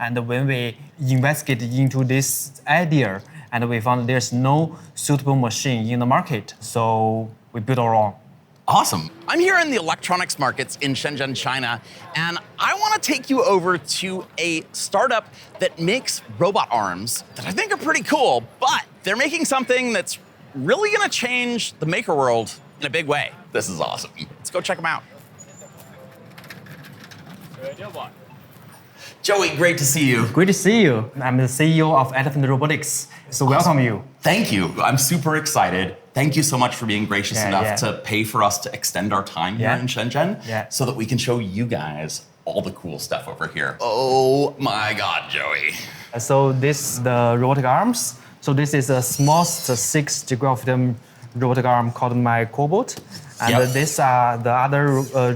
And when we investigated into this idea, and we found there's no suitable machine in the market, so we built our own. Awesome. I'm here in the electronics markets in Shenzhen, China, and I want to take you over to a startup that makes robot arms that I think are pretty cool, but they're making something that's really going to change the maker world in a big way. This is awesome. Let's go check them out. Joey, great to see you. Great to see you. I'm the CEO of Robotics, so welcome you. Thank you. I'm super excited. Thank you so much for being gracious enough to pay for us to extend our time here in Shenzhen so that we can show you guys all the cool stuff over here. Oh my God, Joey. So this is the robotic arms. So this is the smallest 6 degree of freedom robotic arm called my cobot. And these are the other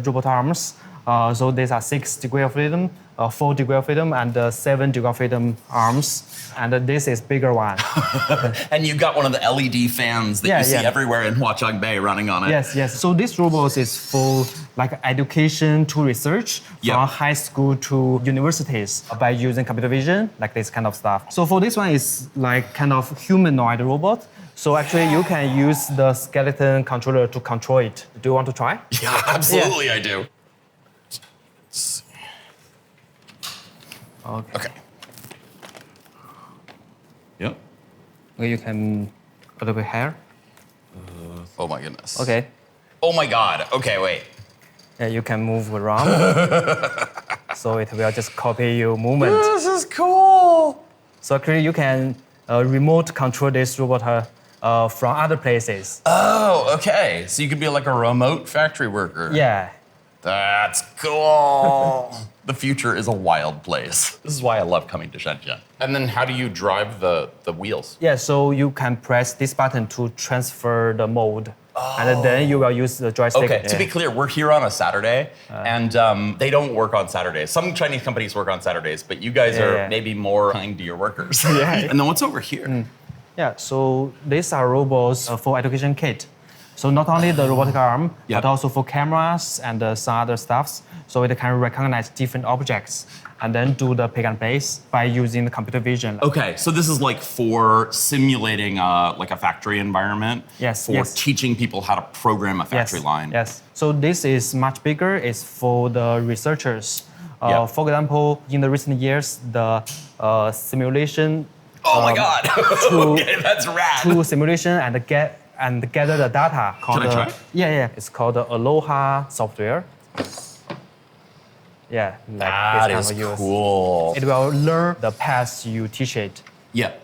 robot arms. So these are 6 degree of freedom, 4 degree of freedom, and 7 degree of freedom arms. And this is bigger one. And you got one of the LED fans that you see everywhere in Huaqiang Bay running on it. Yes. So this robot is for like education to research from high school to universities by using computer vision, like this kind of stuff. So for this one, it's like kind of humanoid robot. So actually, you can use the skeleton controller to control it. Do you want to try? Yeah, absolutely, I do. Okay. Yep. Okay, you can put a bit hair. Oh my goodness. Okay. Oh my God. Okay, wait. Yeah, you can move around. So it will just copy your movement. This is cool. So actually, you can remote control this robot from other places. Oh, okay. So you could be like a remote factory worker. Yeah. That's cool. The future is a wild place. This is why I love coming to Shenzhen. And then how do you drive the wheels? Yeah, so you can press this button to transfer the mode. And then you will use the joystick. Okay, to be clear, we're here on a Saturday, and they don't work on Saturdays. Some Chinese companies work on Saturdays, but you guys are maybe more kind to your workers. And then what's over here? Yeah, so these are robots for education kit. So not only the robotic arm, but also for cameras and some other stuffs. So it can recognize different objects and then do the pick and place by using the computer vision. Okay, so this is like for simulating like a factory environment. For teaching people how to program a factory line. Yes. So this is much bigger. It's for the researchers. For example, in the recent years, the simulation. Oh my God! Okay, that's rad. To simulation and gather the data. Can I try? Yeah. It's called the Aloha software. Yeah, like that this is kind of cool. It will learn the path you teach it.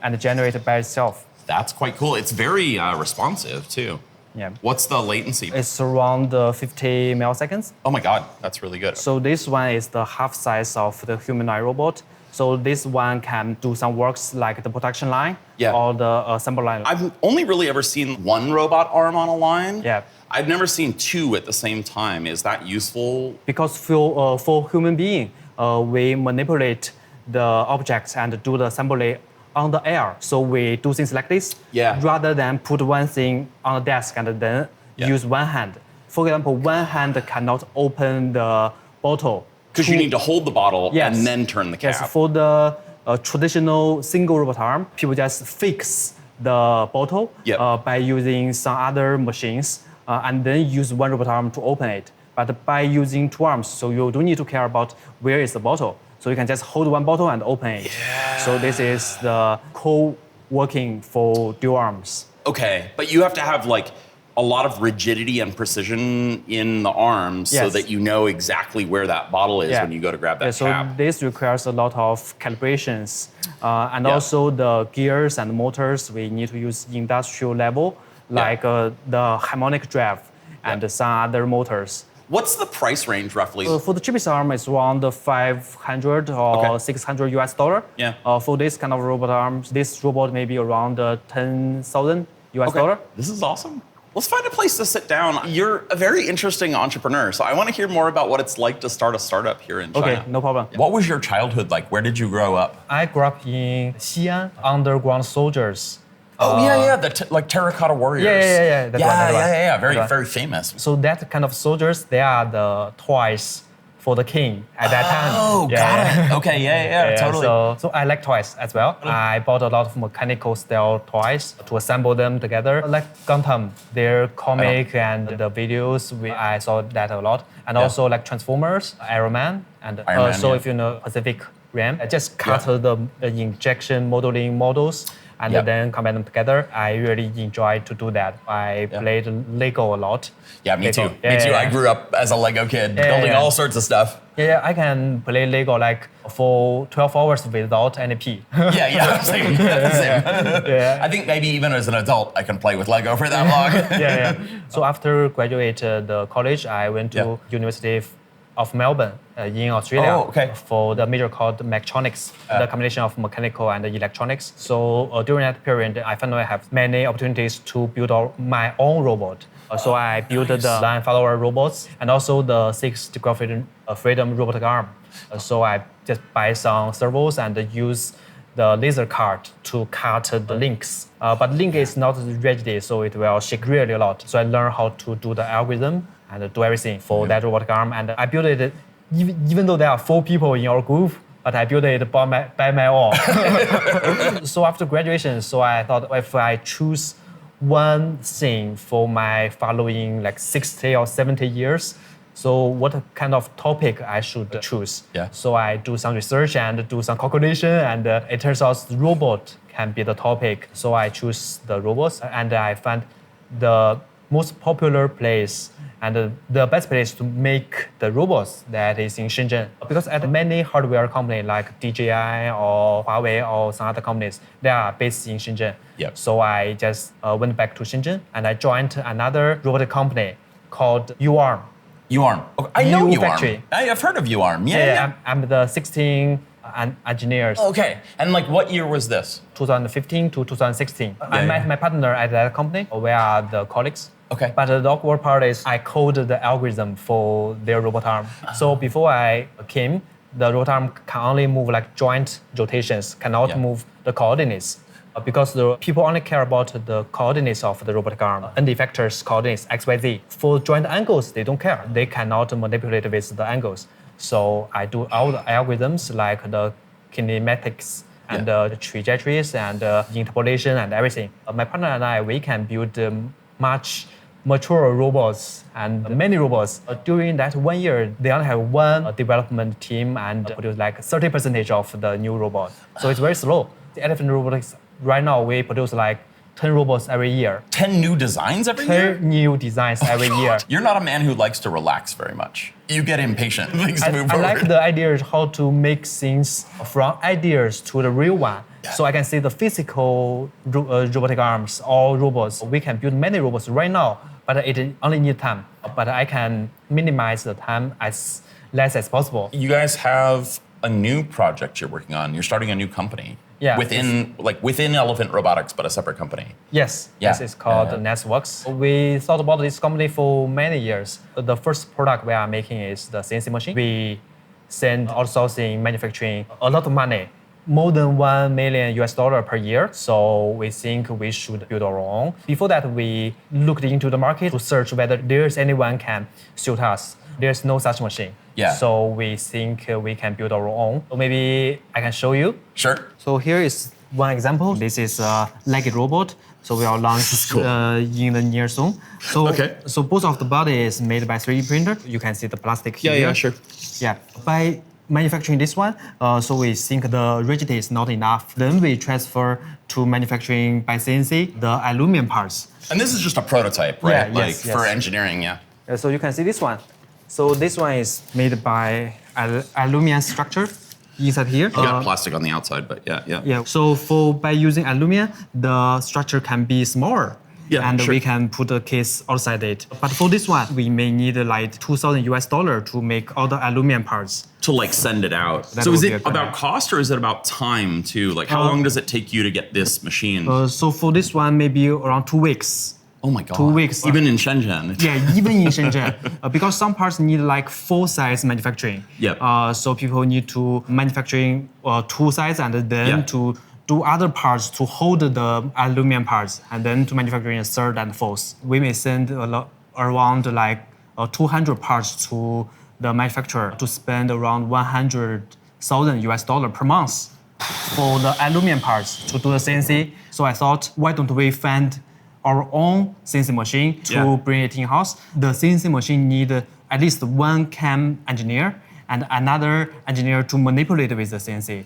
And generate it by itself. That's quite cool. It's very responsive too. Yeah. What's the latency? It's around 50 milliseconds. Oh my God, that's really good. So this one is the half size of the humanoid robot. So this one can do some works like the production line or the assembly line. I've only really ever seen one robot arm on a line. Yeah. I've never seen two at the same time. Is that useful? Because for human being, we manipulate the objects and do the assembly on the air. So we do things like this rather than put one thing on the desk and then use one hand. For example, one hand cannot open the bottle. Because you need to hold the bottle and then turn the cap. Yes, for the traditional single robot arm, people just fix the bottle by using some other machines and then use one robot arm to open it. But by using two arms, so you don't need to care about where is the bottle. So you can just hold one bottle and open it. So this is the co-working for dual arms. Okay, but you have to have like a lot of rigidity and precision in the arms so that you know exactly where that bottle is when you go to grab that cap. So this requires a lot of calibrations. And also the gears and motors, we need to use industrial level, like the harmonic drive and some other motors. What's the price range roughly? For the cheapest arm, it's around 500 or 600 US dollar. For this kind of robot arms, this robot may be around 10,000 US dollar. This is awesome. Let's find a place to sit down. You're a very interesting entrepreneur, so I want to hear more about what it's like to start a startup here in China. Okay, no problem. What was your childhood like? Where did you grow up? I grew up in Xi'an, underground soldiers. Like terracotta warriors. Yeah. Very famous. So that kind of soldiers, they are the toys for the king at that time. Oh, got it. Okay, yeah, totally. So I like toys as well. I bought a lot of mechanical style toys to assemble them together. Like Gundam, their comic and the videos, I saw that a lot. And also like Transformers, Iron Man, and if you know Pacific Rim, I just cut the injection modeling models and then combine them together. I really enjoy to do that. I played Lego a lot. Yeah, me too. Me too. I grew up as a Lego kid, building all sorts of stuff. Yeah, I can play Lego like for 12 hours without any pee. Same. I think maybe even as an adult, I can play with Lego for that long. So after graduated the college, I went to University of Melbourne in Australia for the major called mechatronics, the combination of mechanical and electronics. So during that period, I found I have many opportunities to build my own robot. So I built the line follower robots and also the 6 degree freedom robotic arm. So I just buy some servos and use the laser card to cut the links. But link is not rigid, so it will shake really a lot. So I learned how to do the algorithm and do everything for that robotic arm. And I built it, even though there are 4 people in our group, but I built it by my own. So after graduation, so I thought if I choose one thing for my following like 60 or 70 years, so what kind of topic I should choose? So I do some research and do some calculation, and it turns out robot can be the topic. So I choose the robots, and I find the most popular place and the best place to make the robots that is in Shenzhen. Because at many hardware companies like DJI or Huawei or some other companies, they are based in Shenzhen. So I just went back to Shenzhen and I joined another robotic company called UARM. UARM. Okay. I know UARM. I've heard of UARM. I'm the 16 engineers. Okay. And like what year was this? 2015 to 2016. I met my partner at that company. We are the colleagues. Okay. But the awkward part is I coded the algorithm for their robot arm. So before I came, the robot arm can only move like joint rotations, cannot move the coordinates. Because the people only care about the coordinates of the robotic arm and the effectors coordinates X, Y, Z. For joint angles, they don't care. They cannot manipulate with the angles. So I do all the algorithms like the kinematics and the trajectories and the interpolation and everything. My partner and I, we can build much mature robots and many robots. During that 1 year, they only have one development team and produce like 30% of the new robot. So it's very slow. The Elephant Robotics, right now we produce like 10 robots every year. 10 new designs every year? 10 new designs every year. You're not a man who likes to relax very much. You get impatient. Things move forward. I like the ideas how to make things from ideas to the real one. So I can see the physical robotic arms or robots. We can build many robots right now, but it only needs time. But I can minimize the time as less as possible. You guys have a new project you're working on. You're starting a new company. Within Elephant Robotics, but a separate company. Yes, it's called NestWorks. We thought about this company for many years. The first product we are making is the CNC machine. We send outsourcing manufacturing a lot of money, more than $1 million per year. So we think we should build our own. Before that, we looked into the market to search whether there's anyone can suit us. There's no such machine. So we think we can build our own. So maybe I can show you. Sure. So here is one example. This is a legged robot. So we will launch in the near soon. So both of the body is made by 3D printer. You can see the plastic here. Yeah, sure. By manufacturing this one, so we think the rigidity is not enough. Then we transfer to manufacturing by CNC the aluminum parts. And this is just a prototype, right? For engineering, So you can see this one. So this one is made by aluminum structure inside here. You got plastic on the outside, but yeah. So by using aluminum, the structure can be smaller. We can put a case outside it. But for this one, we may need like $2,000 to make all the aluminum parts. To like send it out. So is it about cost or is it about time too? Like how long does it take you to get this machine? So for this one, maybe around 2 weeks. Oh my God. 2 weeks. Even in Shenzhen. Even in Shenzhen. Because some parts need like 4 size manufacturing. So people need to manufacturing 2 sides and then to do other parts to hold the aluminum parts and then to manufacturing a third and fourth. We may send around like 200 parts to the manufacturer to spend around 100,000 US dollar per month for the aluminum parts to do the CNC. So I thought, why don't we find our own CNC machine to bring it in-house? The CNC machine need at least one CAM engineer and another engineer to manipulate with the CNC.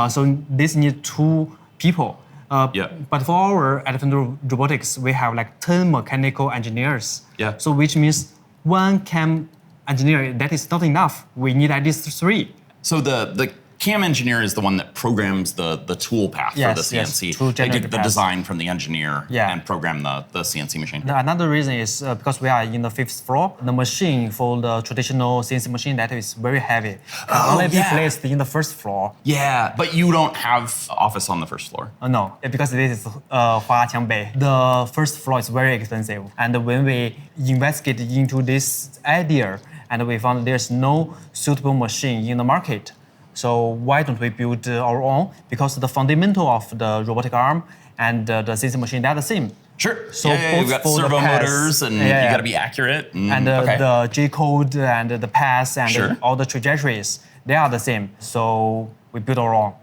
So this needs 2 people. But for our Elephant Robotics, we have like 10 mechanical engineers. So which means one CAM engineer, that is not enough. We need at least 3. So the CAM engineer is the one that programs the tool path for the CNC. They get the design from the engineer and program the CNC machine. Another reason is because we are in the 5th floor. The machine for the traditional CNC machine, that is very heavy. Can only be placed in the 1st floor. Yeah, but you don't have office on the 1st floor. No, because this is Huaqiang Bay. The 1st floor is very expensive. And when we investigate into this idea, and we found there's no suitable machine in the market. So why don't we build our own? Because the fundamental of the robotic arm and the CNC machine, they're the same. Sure. So you've got servo motors and you got to be accurate. And the G-code and the pass and all the trajectories, they are the same. So we build our own.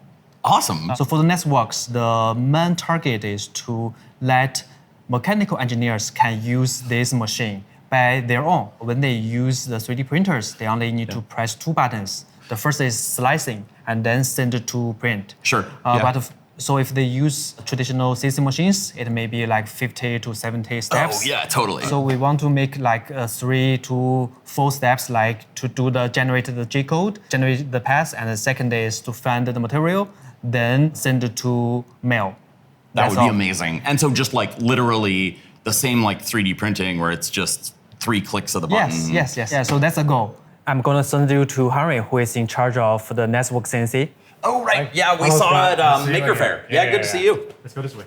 Awesome. So for the NestWorks, the main target is to let mechanical engineers can use this machine by their own. When they use the 3D printers, they only need to press 2 buttons. The first is slicing and then send it to print. So if they use traditional CNC machines, it may be like 50 to 70 steps. Oh, yeah, totally. So we want to make like 3 to 4 steps, like to do generate the G-code, generate the pass, and the second is to find the material, then send it to mail. That would be amazing. And so just like literally the same like 3D printing where it's just 3 clicks of the button. Yes. Yeah, so that's a goal. I'm going to send you to Andrii, who is in charge of the NestWorks CNC. Oh, right. Yeah, we saw it at Maker Faire. Yeah, good to see you. Let's go this way.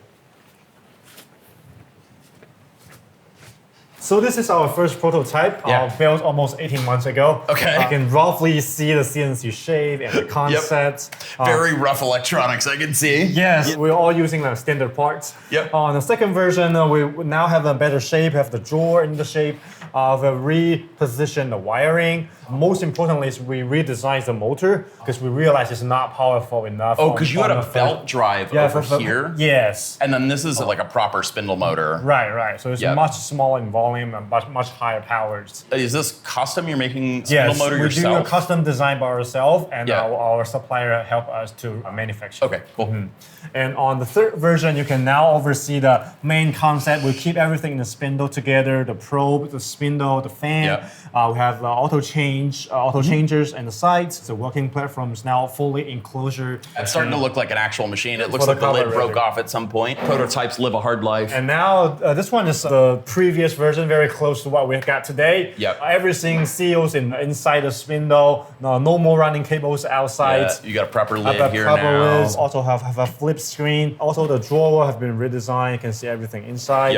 So this is our first prototype, built almost 18 months ago. Okay. You can roughly see the CNC shape and the concept. Very rough electronics, I can see. Yes, we're all using the standard parts. On the second version, we now have a better shape, have the drawer in the shape. We repositioned the wiring. Most importantly is we redesigned the motor because we realized it's not powerful enough. Oh, because you had a belt drive over here? Yes. And then this is like a proper spindle motor. Right. So it's much smaller in volume and much higher powers. Is this custom? You're making spindle motor yourself? Yes, we're doing a custom design by ourselves, and our supplier helped us to manufacture. Okay, cool. And on the third version, you can now oversee the main concept. We keep everything in the spindle together, the probe, the spindle, the fan. We have auto changers and the sides. The working platform is now fully enclosure. It's starting to look like an actual machine. It looks like the lid broke off at some point. Prototypes live a hard life. And now this one is the previous version, very close to what we got today. Everything seals inside the spindle. No more running cables outside. You got a proper lid here now. Lids. Also have a flip screen. Also the drawer has been redesigned. You can see everything inside.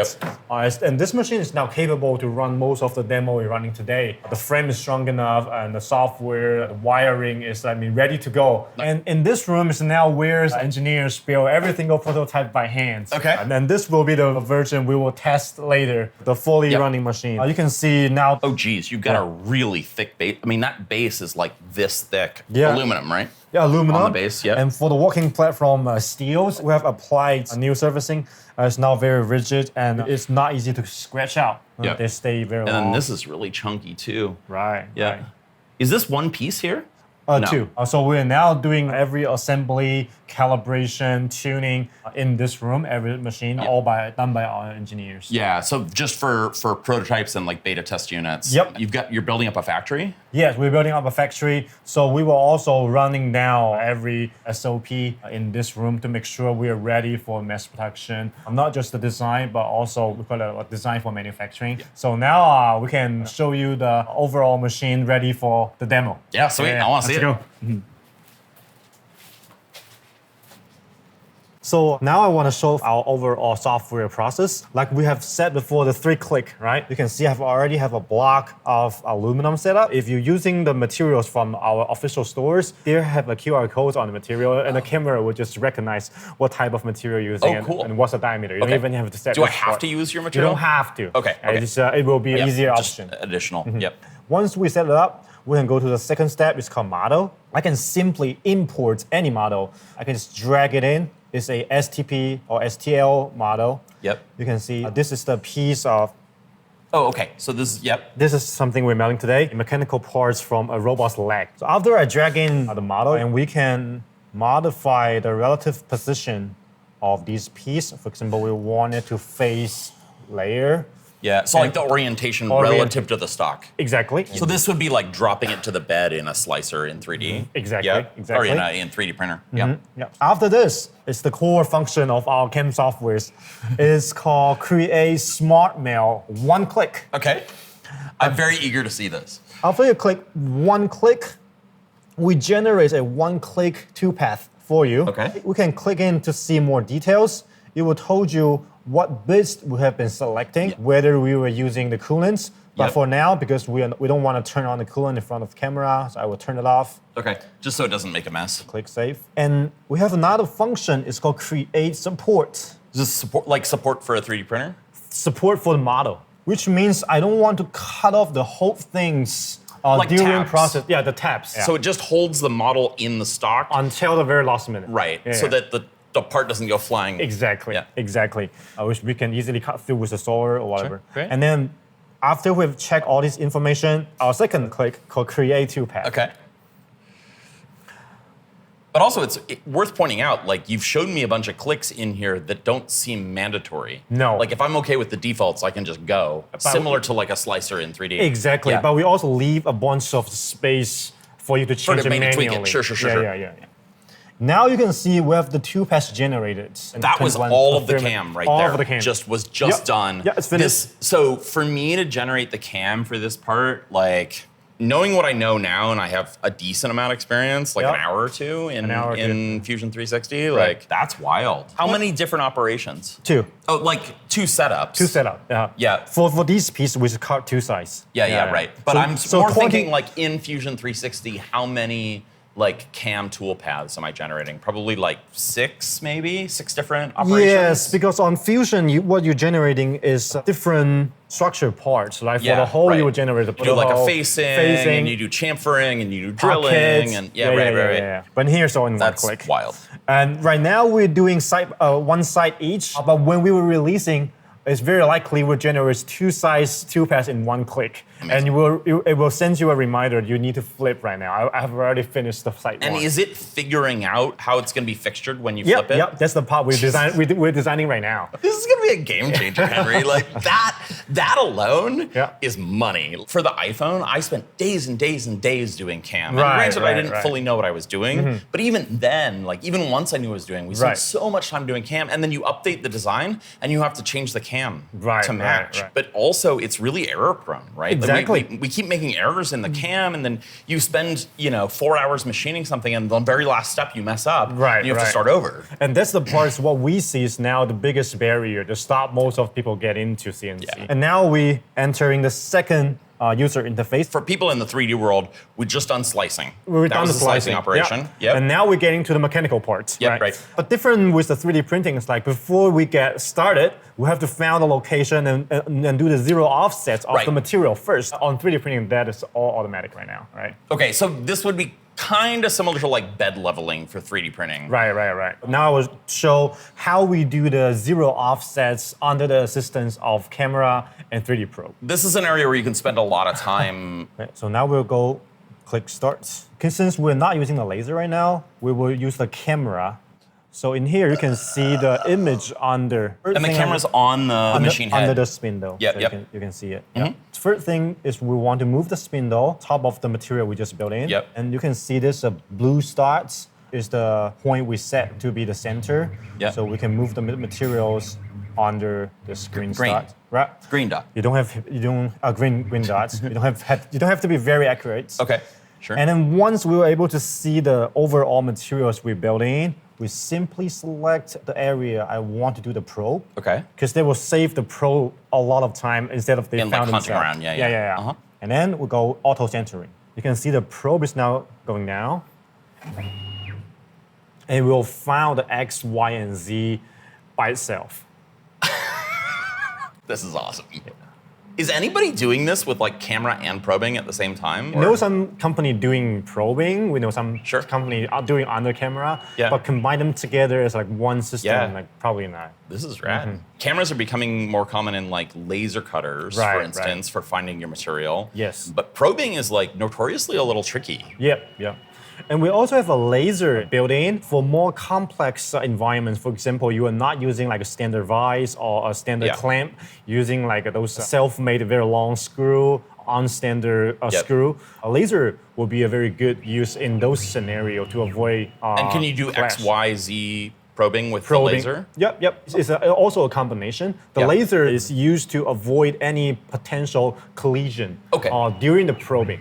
And this machine is now capable to run most of the demo we're running today. The frame is strong enough and the software, the wiring is ready to go. And in this room is now where engineers build every single prototype by hand. And then this will be the version we will test later, the fully running machine. You can see now. Oh geez, you've got a really thick base. I mean, that base is like this thick. Aluminum, right? Yeah, aluminum. On the base, And for the working platform steels, we have applied a new surfacing. It's now very rigid and it's not easy to scratch out. They stay very long. And then this is really chunky too. Right. Is this one piece here? No. 2. So we're now doing every assembly, calibration, tuning in this room, every machine, all done by our engineers. Yeah, so just for prototypes and like beta test units. You're building up a factory? Yes, we're building up a factory. So we were also running now every SOP in this room to make sure we are ready for mass production. Not just the design, but also we call it a design for manufacturing. So now we can show you the overall machine ready for the demo. Yeah, sweet. I want to see it. Let's go. So now I want to show our overall software process. Like we have said before, the 3-click, right? You can see I already have a block of aluminum setup. If you're using the materials from our official stores, they have a QR code on the material, and the camera will just recognize what type of material you're using and what's the diameter. You don't even have to set. Do I have to use your material? You don't have to. Okay. It will be an easier option. Additional. Once we set it up, we can go to the second step. It's called model. I can simply import any model. I can just drag it in. It's a STP or STL model. Yep. You can see this is the piece of. Oh, okay. So this is, yep. This is something we're melting today, mechanical parts from a robot's leg. So after I drag in the model, and we can modify the relative position of this piece. For example, we want it to face layer. Yeah, so like the orientation relative to the stock. Exactly. So this would be like dropping it to the bed in a slicer in 3D. Exactly. Yep. Exactly. Or in 3D printer. Yeah. Yep. After this, it's the core function of our CAM softwares. It's called Create Smart Mail One Click. Okay. I'm very eager to see this. After you click one click, we generate a one-click toolpath for you. Okay. We can click in to see more details. It will told you what bits we have been selecting, whether we were using the coolants. But for now, because we don't want to turn on the coolant in front of the camera, so I will turn it off. Okay, just so it doesn't make a mess. Click Save. And we have another function, it's called Create Support. Is this support for a 3D printer? Support for the model, which means I don't want to cut off the whole things like during tabs. process. Yeah, the tabs. So it just holds the model in the stock? Until the very last minute. Right, Yeah, so that the part doesn't go flying. Exactly, Yeah. exactly. Which we can easily cut through with a saw or whatever. Sure, great. And then after we've checked all this information, our second click called Create Toolpath. Okay. But also, it's worth pointing out, like, you've shown me a bunch of clicks in here that don't seem mandatory. No. Like, if I'm okay with the defaults, I can just go. Similar to, like, a slicer in 3D. Exactly, Yeah. but we also leave a bunch of space for you to change it maybe manually. tweak it. Sure. Yeah. Now you can see we have the toolpaths generated. That was all of the cam right all there. All of the cam. Was just done. Yeah, it's finished. So for me to generate the cam for this part, like, knowing what I know now, and I have a decent amount of experience, like an hour or two in Fusion 360, like, that's wild. How many different operations? 2. Oh, like 2 setups. 2 setup. Yeah. Yeah. For this piece, we should cut 2 sides. Yeah, right. But So- I'm so more 20 thinking, like, in Fusion 360, how many like cam tool paths am I generating? Probably like 6, maybe 6 different operations. Yes, because on Fusion, what you're generating is different structure parts. Like for the whole, you would generate the You do like a facing, and you do chamfering, and you do drilling, pockets. and right. But here's all in That's one click. wild. And right now we're doing one side each. But when we were releasing, it's very likely we'll generate 2 sides, 2 paths in one click. Amazing. And it will send you a reminder you need to flip right now. I have already finished the side And one. is it figuring out how it's going to be fixtured when you flip it? Yep, that's the part we're designing right now. This is going to be a game changer, Henry. Like that alone is money. For the iPhone, I spent days and days and days doing cam. And granted, I didn't fully know what I was doing. But even then, like even once I knew what I was doing, we spent so much time doing cam, and then you update the design and you have to change the cam to match. But also, it's really error prone, right? Exactly. Like we keep making errors in the cam, and then you spend 4 hours machining something, and the very last step you mess up, and you have to start over. And that's the part. What we see is now the biggest barrier to stop most of people get into CNC. Yeah. And now we entering the second user interface. For people in the 3D world, we just done slicing. We're that done was the the slicing operation. Yep. And now we're getting to the mechanical parts. Right. But different with the 3D printing is like before we get started, we have to find the location and do the 0 offsets of the material first. On 3D printing, that is all automatic right now, right? Okay, so this would be kind of similar to like bed leveling for 3D printing. Right. Now I will show how we do the 0 offsets under the assistance of camera and 3D probe. This is an area where you can spend a lot of time. Okay, so now we'll go click start. Okay, since we're not using the laser right now, we will use the camera. So in here, you can see the image under. And the camera's on the machine head. Under the spindle. Yep, so you can see it. First thing is we want to move the spindle top of the material we just built in. Yep. And you can see this blue starts is the point we set to be the center. Yep. So we can move the materials under the screen start. Right. Green dot. Green dots. you don't have to be very accurate. Okay. Sure. And then once we were able to see the overall materials we're building, we simply select the area I want to do the probe. Okay. Because they will save the probe a lot of time instead of they found hunting themselves. around. Yeah. And then we go auto centering. You can see the probe is now going down. And we'll find the X, Y, and Z by itself. This is awesome. Is anybody doing this with like camera and probing at the same time? We know some company doing probing. We know some company are doing under camera. Yeah. But combine them together as like one system, Yeah. like probably not. This is rad. Cameras are becoming more common in like laser cutters, for instance, for finding your material. Yes. But probing is like notoriously a little tricky. Yep. And we also have a laser built in for more complex environments. For example, you are not using like a standard vise or a standard clamp, using like those self-made very long screw on standard screw. A laser will be a very good use in those scenarios to avoid And can you do clash. X, Y, Z probing with the laser? Yep. It's also a combination. The laser is used to avoid any potential collision during the probing.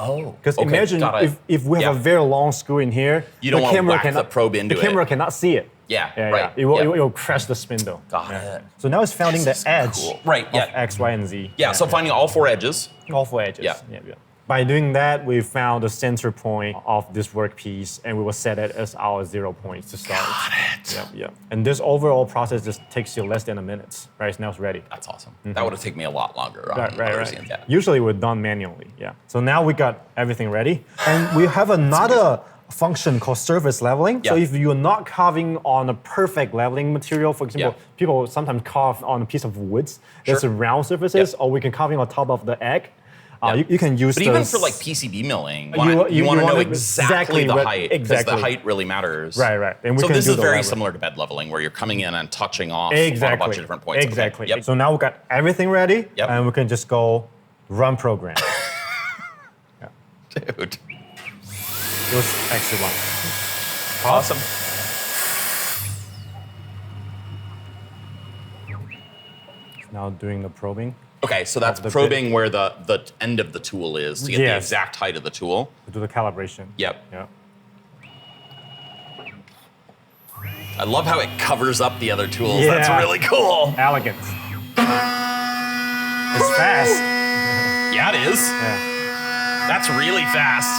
Oh, because imagine if we have a very long screw in here, you don't want to whack the probe into it. The camera cannot see it. Right. It will crash the spindle. Got it. So now it's finding the edge of X, Y, and Z. So finding all 4 edges. All 4 edges. Yeah. By doing that, we found the center point of this workpiece, and we will set it as our 0 point to start. Got it. Yep. And this overall process just takes you less than a minute. Right, now it's ready. That's awesome. That would have taken me a lot longer. Right. Usually we're done manually. So now we got everything ready, and we have another function called surface leveling. So if you're not carving on a perfect leveling material, for example, people sometimes carve on a piece of wood that's round surfaces, or we can carving on top of the egg. You can use But even for like PCB milling, you want to know exactly the height, because the height really matters. Right. And so this is very similar to bed leveling, where you're coming in and touching off on a bunch of different points. Exactly. So now we've got everything ready, and we can just go run program. Dude. It was excellent. Awesome. Now doing the probing. Okay, so that's probing where the end of the tool is to get the exact height of the tool. To do the calibration. Yep. I love how it covers up the other tools. Yeah. That's really cool. Elegant. It's fast. Yeah, it is. That's really fast.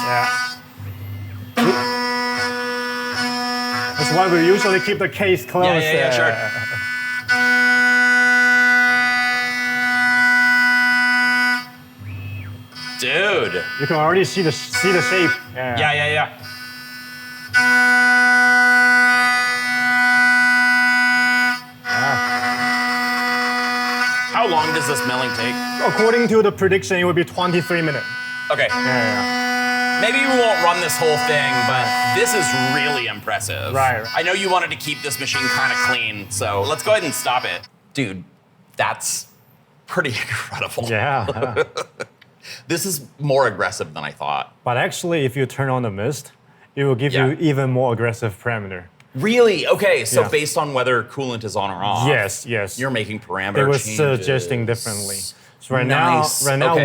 That's why we usually keep the case closed. Yeah, sure. Dude. You can already see the shape. Yeah. How long does this milling take? According to the prediction, it would be 23 minutes. Okay. Maybe we won't run this whole thing, but this is really impressive. Right. I know you wanted to keep this machine kind of clean, so let's go ahead and stop it. Dude, that's pretty incredible. Yeah. This is more aggressive than I thought. But actually, if you turn on the mist, it will give you even more aggressive parameter. Really? Okay, so based on whether coolant is on or off. Yes. You're making parameter It was changes. suggesting differently. So right now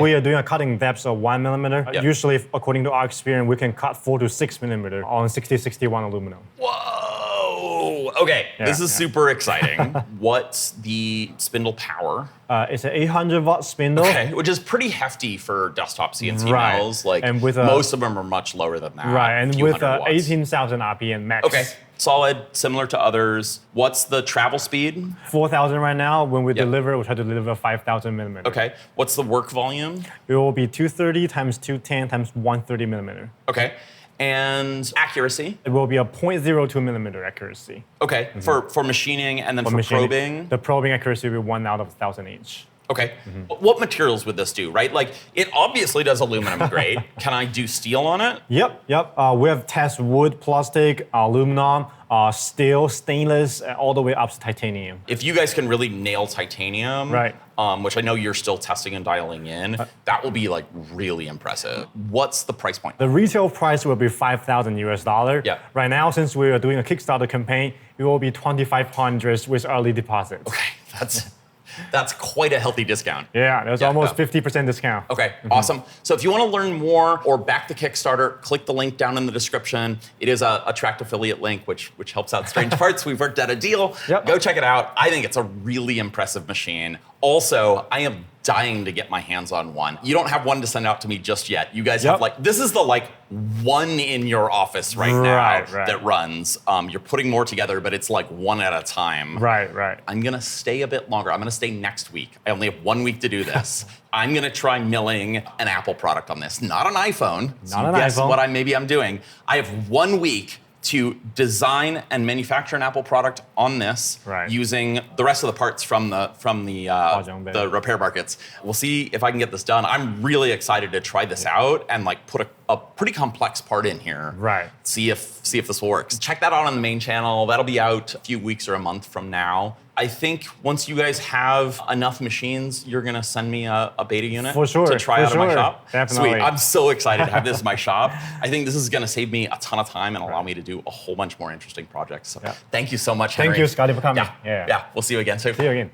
we are doing a cutting depth of 1 millimeter. Usually, according to our experience, we can cut 4 to 6 millimeter on 6061 aluminum. Whoa! Okay, this is super exciting. What's the spindle power? It's an 800-watt spindle. Okay, which is pretty hefty for desktop CNC mills. Like, and with most of them are much lower than that. Right, and with 18,000 RPM max. Okay, solid, similar to others. What's the travel speed? 4,000 right now. When we deliver, we try to deliver 5,000 millimeter. Okay, what's the work volume? It will be 230 times 210 times 130 millimeter. Okay, and accuracy? It will be a 0.02 millimeter accuracy. Okay, for machining and then for probing? The probing accuracy will be 1 out of 1,000 each. Okay, what materials would this do, right? Like, it obviously does aluminum great. Can I do steel on it? Yep. We have test wood, plastic, aluminum, steel, stainless, all the way up to titanium. If you guys can really nail titanium, which I know you're still testing and dialing in, that will be like really impressive. What's the price point? The retail price will be $5,000 US. Yeah. Right now, since we are doing a Kickstarter campaign, it will be $2,500 with early deposit. Okay, that's quite a healthy discount. Yeah, there's almost 50% discount. Okay, awesome. So if you want to learn more or back the Kickstarter, click the link down in the description. It is a tracked affiliate link, which helps out Strange Parts. We've worked out a deal. Go check it out. I think it's a really impressive machine. Also, I am dying to get my hands on one. You don't have one to send out to me just yet. You guys Yep. have like, this is the like one in your office right now Right. that runs. You're putting more together, but it's like one at a time. Right. I'm gonna stay a bit longer. I'm gonna stay next week. I only have 1 week to do this. I'm gonna try milling an Apple product on this, not an iPhone. Not an guess iPhone. what I'm doing. I have 1 week to design and manufacture an Apple product on this using the rest of the parts from the repair markets. We'll see if I can get this done. I'm really excited to try this out and like put a pretty complex part in here. Right. See if this works. Check that out on the main channel. That'll be out a few weeks or a month from now. I think once you guys have enough machines, you're gonna send me a beta unit For sure, to try for out in my sure. shop. Definitely. Sweet. I'm so excited to have this in my shop. I think this is gonna save me a ton of time and allow me to do a whole bunch more interesting projects. So thank you so much, Henry. Thank you, Scotty, for coming. Yeah. We'll see you again soon. See you again.